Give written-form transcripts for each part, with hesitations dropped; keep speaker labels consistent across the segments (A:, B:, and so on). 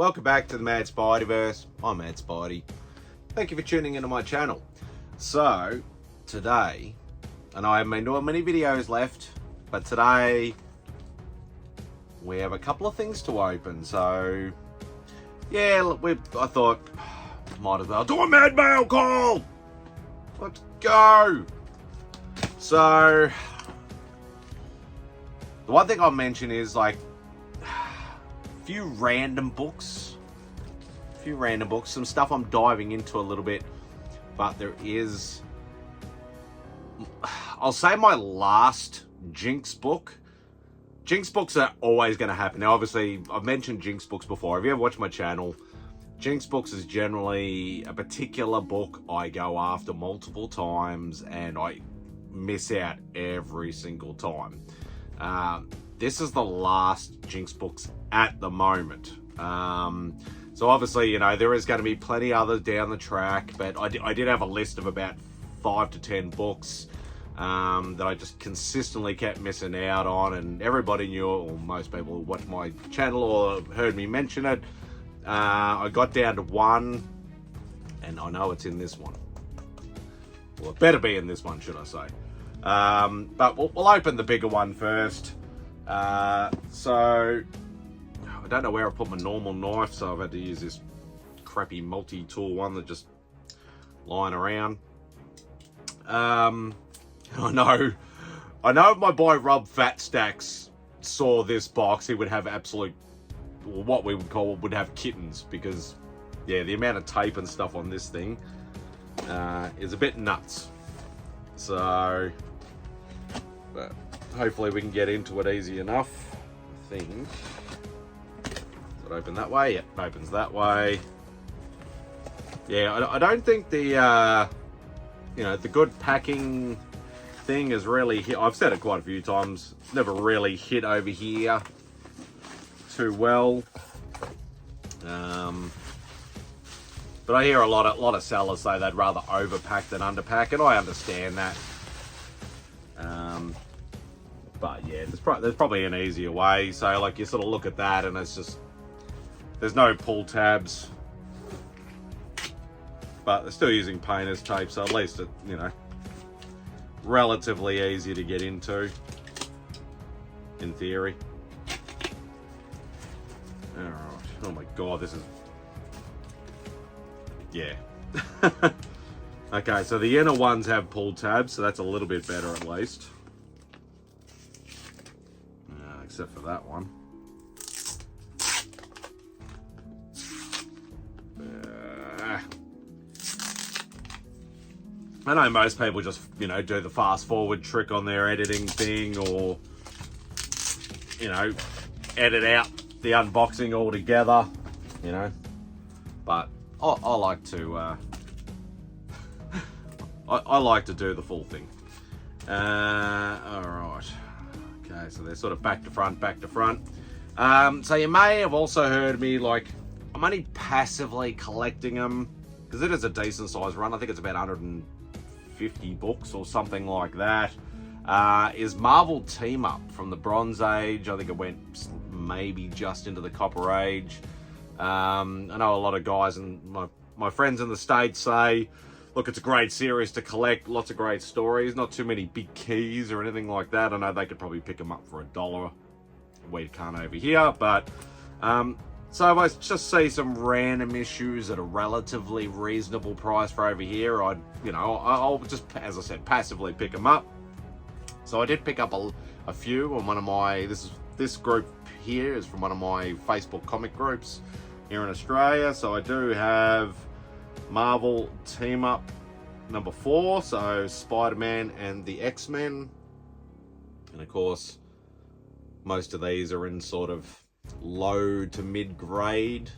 A: welcome back to the Mad Spideyverse. I'm Mad Spidey. Thank you for tuning into my channel. So, today, and I haven't been doing many videos left, but today we have a couple of things to open. So, yeah, I thought, might as well do a Mad Mail call! Let's go! So, the one thing I'll mention is like a few random books, some stuff I'm diving into a little bit, but there is, I'll say my last Jinx book. Jinx books are always going to happen. Now, obviously, I've mentioned Jinx books before. If you ever watched my channel, Jinx books is generally a particular book I go after multiple times, and I miss out every single time. This is the last Jinx books at the moment. So obviously, you know, there is going to be plenty others down the track, but I did have a list of about 5 to 10 books that I just consistently kept missing out on, and everybody knew, or most people who watch my channel or heard me mention it. I got down to one, and I know it's in this one. Well, it better be in this one, should I say. But we'll open the bigger one first. So, I don't know where I put my normal knife, so I've had to use this crappy multi-tool one that just lying around. I know if my boy Rob Fat Stacks saw this box, he would have absolute, what we would have kittens, because, yeah, the amount of tape and stuff on this thing is a bit nuts. So, but hopefully we can get into it easy enough. I think. Does it open that way? Yep, it opens that way. Yeah, I don't think the, you know, the good packing thing is really hit. I've said it quite a few times. Never really hit over here too well. But I hear a lot of sellers say they'd rather overpack than underpack, and I understand that. But yeah, there's probably an easier way. So like you sort of look at that, and it's just, there's no pull tabs, but they're still using painter's tape, so at least it, you know, relatively easy to get into, in theory. All right. Oh my God, this is, yeah. Okay, so the inner ones have pull tabs, so that's a little bit better at least. Except for that one. I know most people just, you know, do the fast forward trick on their editing thing, or, you know, edit out the unboxing altogether, you know, but I like to I like to do the full thing. All right. Okay, so they're sort of back to front, back to front. So you may have also heard me, like, I'm only passively collecting them because it is a decent size run. I think it's about 150 books or something like that. Is Marvel Team Up from the Bronze Age. I think it went maybe just into the Copper Age. I know a lot of guys and my friends in the States say, look, it's a great series to collect, lots of great stories, not too many big keys or anything like that. I know they could probably pick them up for $1. We can't over here, but so if I just see some random issues at a relatively reasonable price for over here, I'll just, as I said, passively pick them up. So I did pick up a few on one of my, this group here is from one of my Facebook comic groups here in Australia. So I do have Marvel Team Up number 4, so Spider-Man and the X-Men, and of course most of these are in sort of low to mid grade,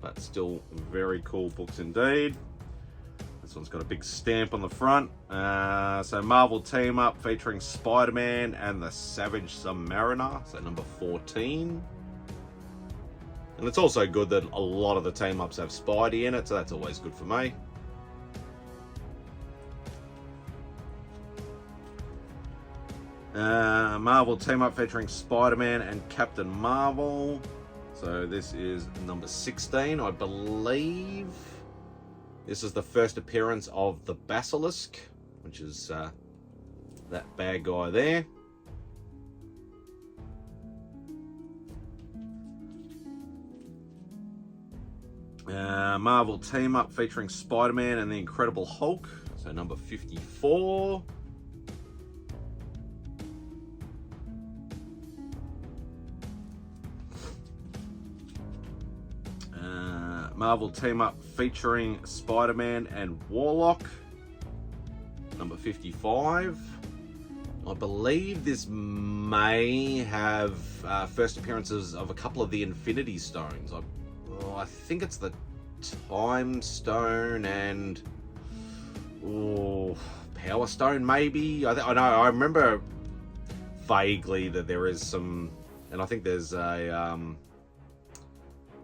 A: but still very cool books indeed. This one's got a big stamp on the front. So Marvel Team Up featuring Spider-Man and the Savage Submariner, so number 14. And it's also good that a lot of the team-ups have Spidey in it, so that's always good for me. Marvel team up featuring Spider-Man and Captain Marvel. So this is number 16, I believe. This is the first appearance of the Basilisk, which is that bad guy there. Marvel team up featuring Spider-Man and the Incredible Hulk. So number 54. Marvel team up featuring Spider-Man and Warlock. Number 55. I believe this may have first appearances of a couple of the Infinity Stones. I think it's the Time Stone and Power Stone, maybe. I remember vaguely that there is some, and I think there's a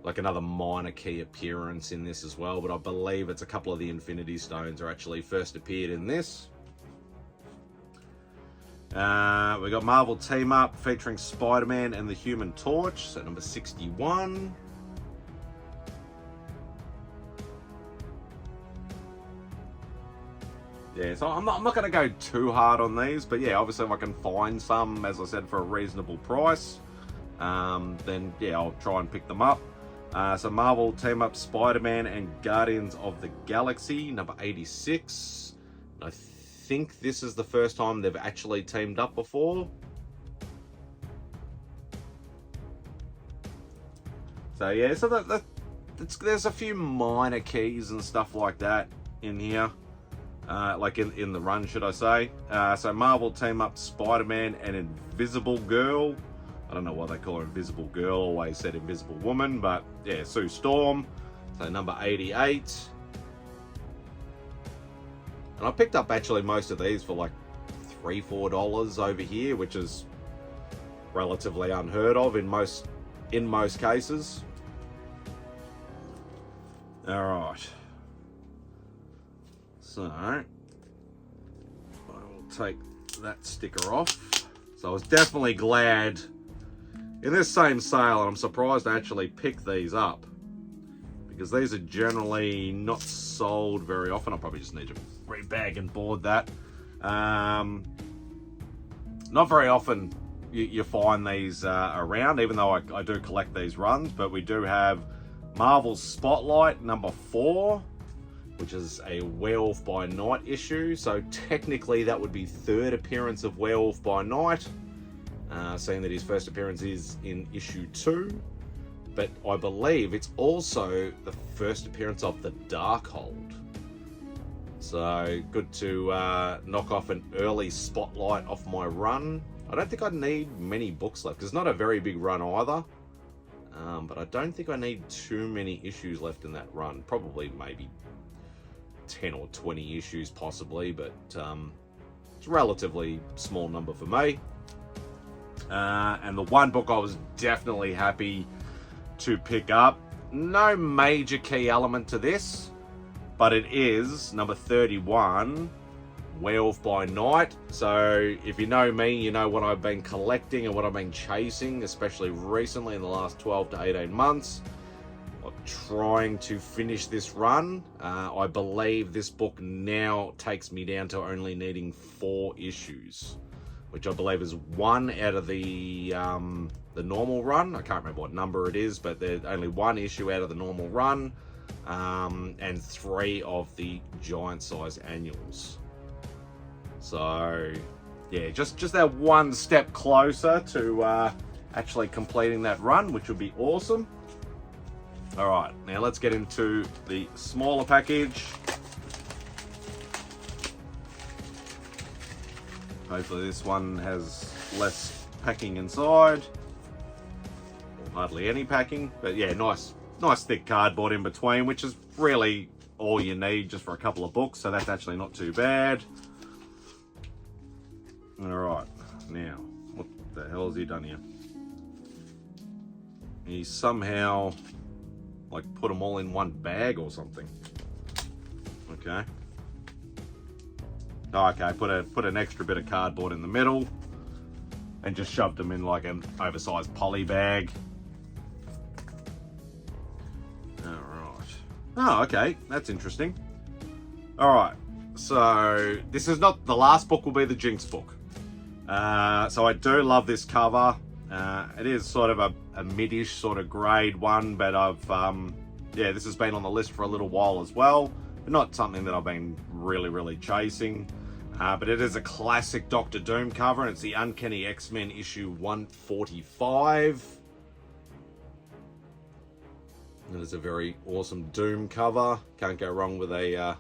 A: like another minor key appearance in this as well, but I believe it's a couple of the Infinity Stones are actually first appeared in this. We got Marvel team up featuring Spider-Man and the Human Torch, so number 61. Yeah, so I'm not going to go too hard on these, but yeah, obviously if I can find some, as I said, for a reasonable price, then yeah, I'll try and pick them up. So Marvel team up Spider-Man and Guardians of the Galaxy, number 86. I think this is the first time they've actually teamed up before. So yeah, so there's a few minor keys and stuff like that in here. Like in the run, should I say. So Marvel team up Spider-Man and Invisible Girl. I don't know why they call her Invisible Girl, always said Invisible Woman, but yeah, Sue Storm. So number 88. And I picked up actually most of these for like $3-4 over here, which is relatively unheard of in most cases. All right. So I will take that sticker off. So I was definitely glad in this same sale, and I'm surprised I actually picked these up because these are generally not sold very often. I probably just need to rebag and board that. Not very often you find these around, even though I do collect these runs, but we do have Marvel Spotlight number 4, which is a Werewolf by Night issue. So technically that would be third appearance of Werewolf by Night, seeing that his first appearance is in issue 2. But I believe it's also the first appearance of the Darkhold. So good to knock off an early spotlight off my run. I don't think I need many books left, because it's not a very big run either. But I don't think I need too many issues left in that run. Probably maybe 10 or 20 issues possibly, but it's a relatively small number for me. And the one book I was definitely happy to pick up, no major key element to this, but it is number 31, Werewolf by Night. So if you know me, you know what I've been collecting and what I've been chasing, especially recently in the last 12 to 18 months. I'm trying to finish this run. I believe this book now takes me down to only needing 4 issues, which I believe is 1 out of the normal run. I can't remember what number it is, but there's only 1 issue out of the normal run, and 3 of the giant size annuals. So yeah, just that one step closer to actually completing that run, which would be awesome. All right, now let's get into the smaller package. Hopefully this one has less packing inside. Or hardly any packing, but yeah, nice thick cardboard in between, which is really all you need just for a couple of books, so that's actually not too bad. All right, now, what the hell has he done here? He somehow like put them all in one bag or something. Okay. Oh, okay, put an extra bit of cardboard in the middle. and just shoved them in like an oversized poly bag. Alright. Oh, okay. That's interesting. Alright. So, this is not... The last book will be the Jinx book. So I do love this cover. It is sort of a mid-ish sort of grade one, but I've... yeah, this has been on the list for a little while as well. But not something that I've been really chasing. But it is a classic Doctor Doom cover, and it's the Uncanny X-Men issue 145. It is a very awesome Doom cover. Can't go wrong with a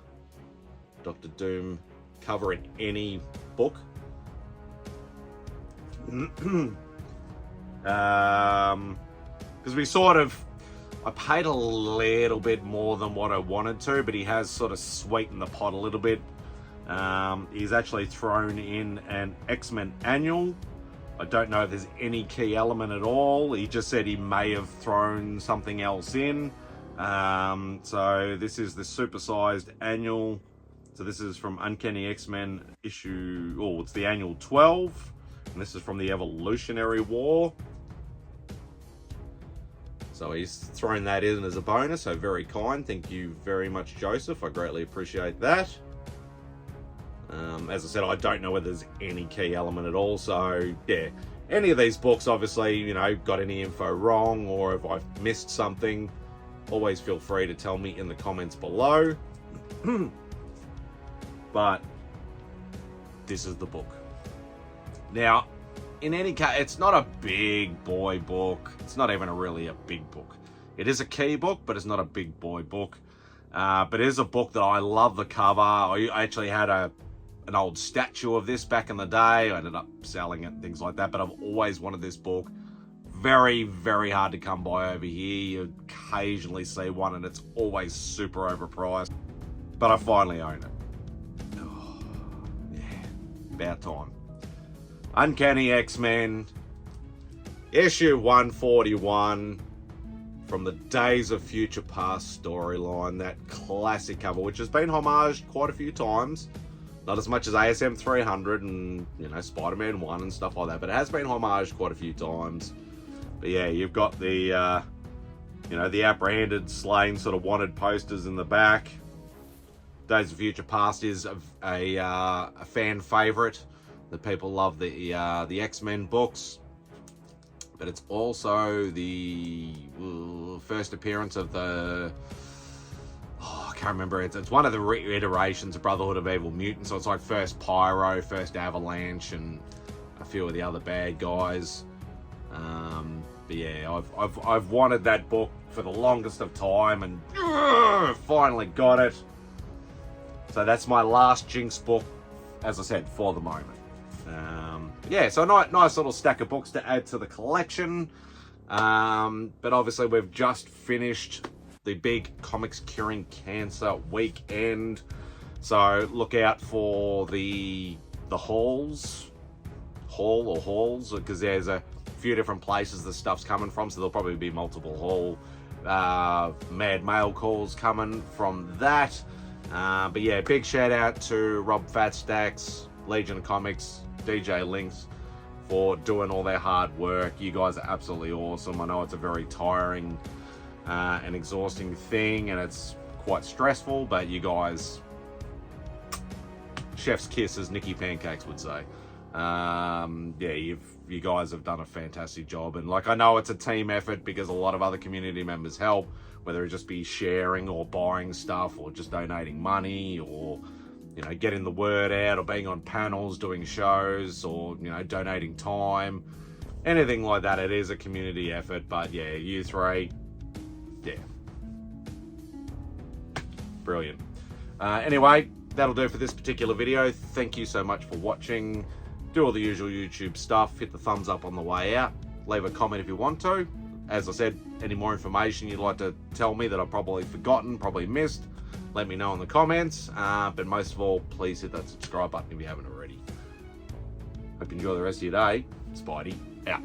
A: Doctor Doom cover in any book. Because we sort of... I paid a little bit more than what I wanted to, but he has sort of sweetened the pot a little bit. He's actually thrown in an X-Men annual. I don't know if there's any key element at all. He just said he may have thrown something else in. So this is the supersized annual. So this is from Uncanny X-Men issue, oh, it's the annual 12. And this is from the Evolutionary War. So he's thrown that in as a bonus, so very kind. Thank you very much, Joseph. I greatly appreciate that. As I said, I don't know whether there's any key element at all. So yeah, any of these books, obviously, you know, got any info wrong or if I've missed something, always feel free to tell me in the comments below. But this is the book. Now, in any case, it's not a big boy book. It's not even really a big book. It is a key book, but it's not a big boy book. But it is a book that I love the cover. I actually had an old statue of this back in the day. I ended up selling it and things like that, but I've always wanted this book. Very hard to come by over here. You occasionally see one and it's always super overpriced. But I finally own it. Oh, yeah, about time. Uncanny X-Men, issue 141, from the Days of Future Past storyline, that classic cover, which has been homaged quite a few times. Not as much as ASM 300 and, you know, Spider-Man 1 and stuff like that, but it has been homaged quite a few times. But yeah, you've got the, you know, the apprehended, slain, sort of wanted posters in the back. Days of Future Past is a fan favorite. The people love the X-Men books, but it's also the first appearance of the, I can't remember, it's one of the reiterations of Brotherhood of Evil Mutants, so it's like first Pyro, first Avalanche, and a few of the other bad guys. But yeah, I've wanted that book for the longest of time, and finally got it. So that's my last Jinx book, as I said, for the moment. Yeah, so nice little stack of books to add to the collection. But obviously we've just finished the big Comics Curing Cancer weekend. So look out for the halls, because there's a few different places the stuff's coming from. So there'll probably be multiple haul mad mail calls coming from that. But yeah, big shout out to Rob Fatstacks, Legion of Comics, DJ Links for doing all their hard work. You guys are absolutely awesome. I know it's a very tiring and exhausting thing, and it's quite stressful, but you guys, chef's kiss, as Nikki Pancakes would say. Yeah, you guys have done a fantastic job, and like, I know it's a team effort because a lot of other community members help, whether it just be sharing or buying stuff or just donating money or, you know, getting the word out or being on panels, doing shows, or, you know, donating time, anything like that. It is a community effort, but yeah, you three, yeah, brilliant. Anyway, that'll do for this particular video. Thank you so much for watching. Do all the usual YouTube stuff. Hit the thumbs up on the way out. Leave a comment if you want to. As I said, any more information you'd like to tell me that I've probably forgotten, probably missed, let me know in the comments. But most of all, please hit that subscribe button if you haven't already. Hope you enjoy the rest of your day. Spidey out.